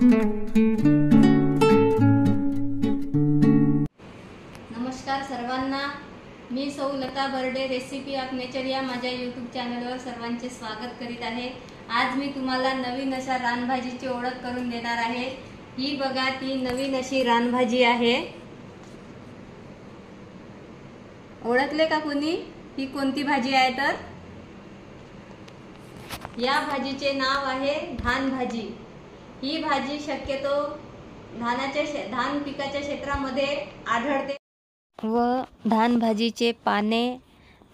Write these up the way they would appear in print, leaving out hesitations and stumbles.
नमस्कार सर्वांना, मी सौ Lata Barde recipe of nature या माझ्या यूट्यूब चॅनलवर सर्वांचे स्वागत करीत आहे। आज मी तुम्हाला नवीन अशा रानभाजीची ओळख करून देणार आहे। ही बघा, ती नवीन अशी रानभाजी आहे। ओळखले का कोणी ही कोणती भाजी आहे? तर या भाजीचे नाव आहे धान भाजी। ही भाजी शक्यतो धान पिकाच्या क्षेत्रामध्ये आढळते व धान भाजीचे पाने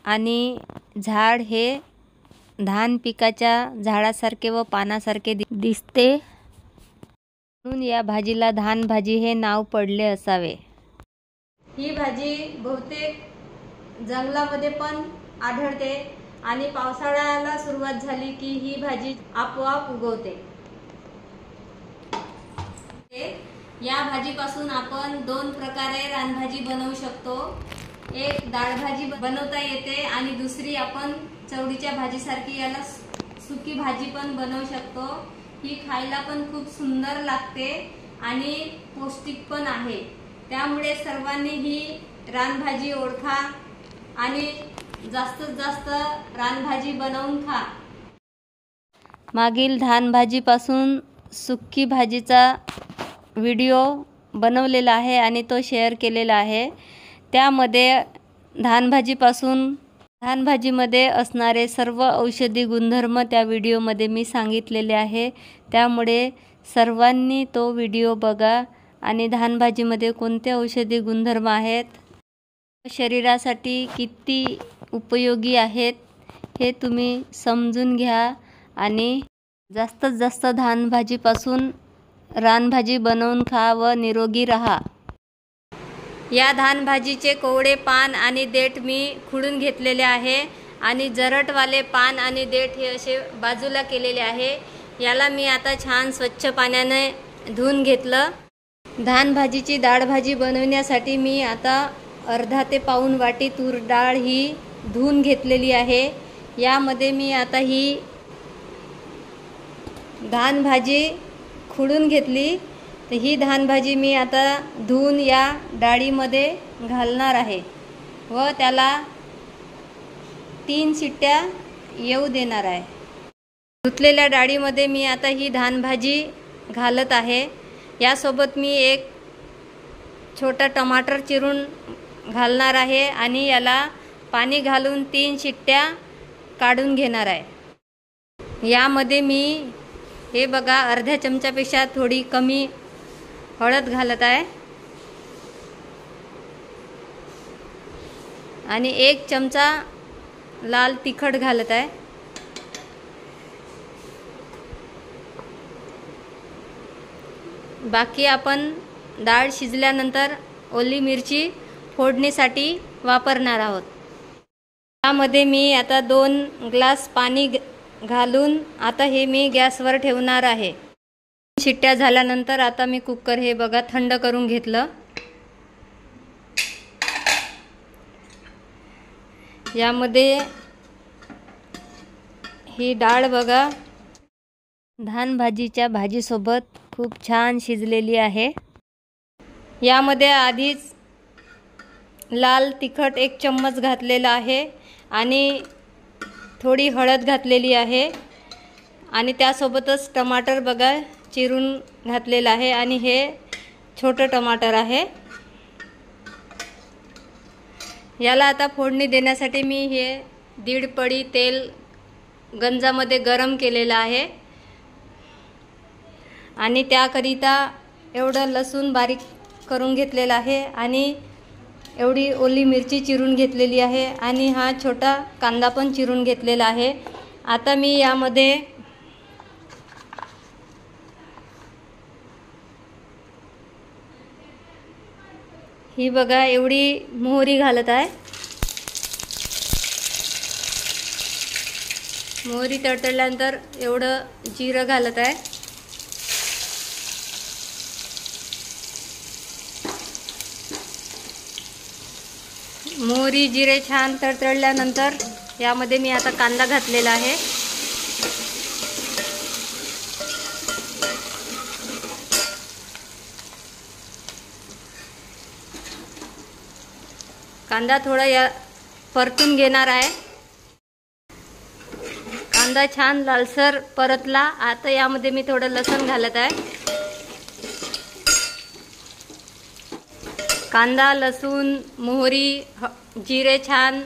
आणि झाड हे धान पिकाच्या झाडासारखे व पानासारखे दिसते, म्हणून या भाजीला धान भाजी हे नाव पडले असावे। ही भाजी बहुतेक जंगलामध्ये पण आढळते आणि पावसाळ्याला सुरुवात झाली की ही भाजी आपोआप उगवते। या भाजीपासून आपण दोन प्रकारे रानभाजी बनवू शकतो। एक डाळ भाजी बनवता येते आणि दुसरी आपण चवळीच्या भाजीसारखी याला सुकी भाजी पण बनवू शकतो। ही खायला पण खूप सुंदर लागते आणि पौष्टिक पण आहे। त्यामुळे सर्वांनी ही रानभाजी ओळखा आणि जास्तीत जास्त रानभाजी बनवून खा। मागील धान भाजीपासून सुकी भाजीचा व्हिडिओ बनवलेला आहे आणि तो शेअर केलेला आहे। त्यामध्ये धान भाजीमध्ये असणारे सर्व औषधी गुणधर्म त्या व्हिडिओमध्ये मी सांगितलेले आहे। त्यामुळे सर्वांनी तो व्हिडिओ बघा आणि धान भाजीमध्ये कोणते औषधी गुणधर्म आहेत, शरीरासाठी किती उपयोगी आहेत हे तुम्ही समजून घ्या आणि जास्तीत जास्त धान भाजीपासून रानभाजी बनवून खा व निरोगी राहा। या धान भाजीचे कोवळे पान आणि देठ मी खुडून घेतलेले आहे आणि जरटवाले पान आणि देठ हे असे बाजूला केलेले आहे। याला मी आता छान स्वच्छ पाण्याने धुवून घेतलं। धान भाजीची डाळ भाजी बनवण्यासाठी मी आता अर्धा ते पाऊण वाटी तूर डाळ ही धुवून घेतलेली आहे। यामध्ये मी आता ही धान भाजी खुडून घेतली, तर ही धान भाजी मी आता धुवून या डाळीमध्ये घालणार आहे व त्याला 3 शिट्ट्या येऊ देणार आहे। धुतलेल्या डाळीमध्ये मी आता ही धान भाजी घालत आहे। यासोबत मी एक छोटा टमाटर चिरून घालणार आहे आणि याला पाणी घालून 3 शिट्ट्या काढून घेणार आहे। यामध्ये मी हे बघा अर्ध्या चमच्यापेक्षा थोडी कमी हळद घालत आहे आणि 1 चमचा लाल तिखट घालत आहे। बाकी आपण डाळ शिजल्यानंतर ओली मिरची फोडणीसाठी वापरणार आहोत। यामध्ये मी आता 2 ग्लास पाणी घालून आता हे मी गॅसवर ठेवणार आहे। शिट्ट्या झाल्यानंतर आता मी कुकर हे बघा थंड करून घेतलं। यामध्ये ही डाळ बघा धान भाजीच्या भाजीसोबत खूप छान शिजलेली आहे। यामध्ये आधीच लाल तिखट 1 चम्मच घातलेला आहे आणि थोडी हळद घातलेली आहे आणि त्यासोबतच टमाटर बघा चिरून घातलेला आहे आणि हे छोटं टमाटर आहे। याला आता फोडणी देण्यासाठी मी हे 1.5 पळी तेल गंजामध्ये गरम केलेलं आहे आणि त्याकरिता एवढं लसूण बारीक करून घेतलेलं आहे आणि एवढी ओली मिरची चिरून घेतलेली आहे आणि हा छोटा कांदा पण चिरून घेतलेला आहे। आता मी यामध्ये ही बघा एवढी मोहरी घालत आहे। मोहरी तडतडल्यानंतर एवढं जिरं घालत आहे। मोहरी जिरे छान तडतडल्यानंतर यामध्ये मी आता कांदा घातलेला आहे। कांदा थोडा परतून घेणार आहे। कांदा छान लालसर परतला। आता यामध्ये मी थोडं लसूण घालत आहे। कांदा, लसूण, मोहरी, जिरे छान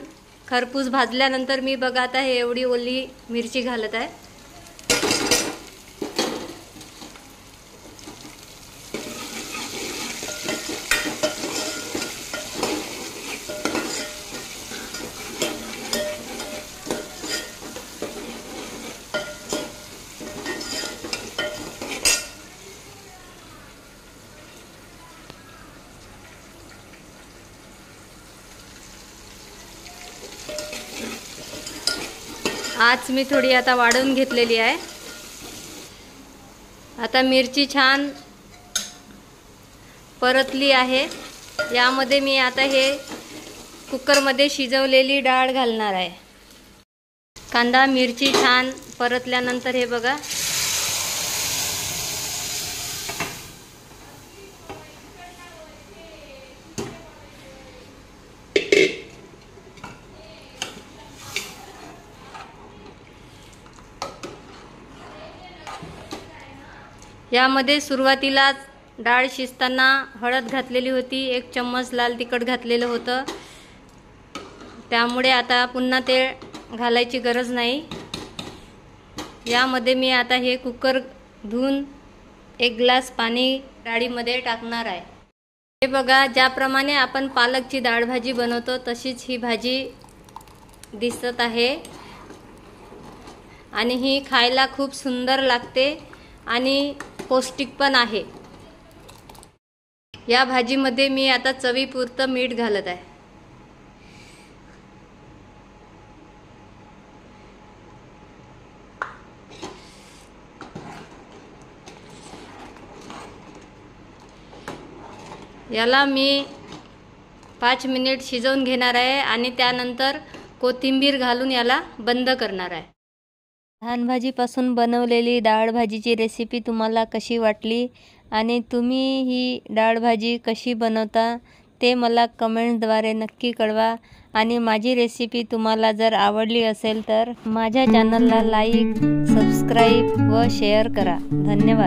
खरपूस भाजल्यानंतर मी बघा आता हे एवढी ओली मिरची घालत आहे। आज मी थोडी आता वाढवून घेतलेली आहे। आता मिरची छान परतली आहे। यामध्ये मी आता हे कुकरमध्ये शिजवलेली डाळ घालणार आहे। कांदा मिरची छान परतल्यानंतर हे बघा यामध्ये सुरुवातीला डाळ शिजताना हळद घातलेली होती, 1 चम्मच लाल तिखट घातलेलं होतं, त्यामुळे आता पुन्हा ते घालायची गरज नाही। यामध्ये मी आता हे कुकर धुवून 1 ग्लास पाणी डाळीमध्ये टाकणार आहे। हे बघा ज्याप्रमाणे आपण पालकची डाळ भाजी बनवतो तशीच ही भाजी दिसत आहे आणि ही खायला खूप सुंदर लागते आणि पौष्टिक पण आहे। या भाजीमध्ये मी आता चवीपुरतं मीठ घालत आहे। याला मी 5 मिनिट शिजवून घेणार आहे आणि त्यानंतर कोथिंबीर घालून याला बंद करणार आहे। धान भाजीपासून बनवलेली डाळ भाजीची रेसिपी तुम्हाला कशी वाटली आणि तुम्ही ही डाळ भाजी कशी बनवता ते मला कमेंटद्वारे नक्की कळवा आणि माझी रेसिपी तुम्हाला जर आवडली असेल तर माझ्या चॅनलला लाईक, सबस्क्राईब व शेअर करा। धन्यवाद।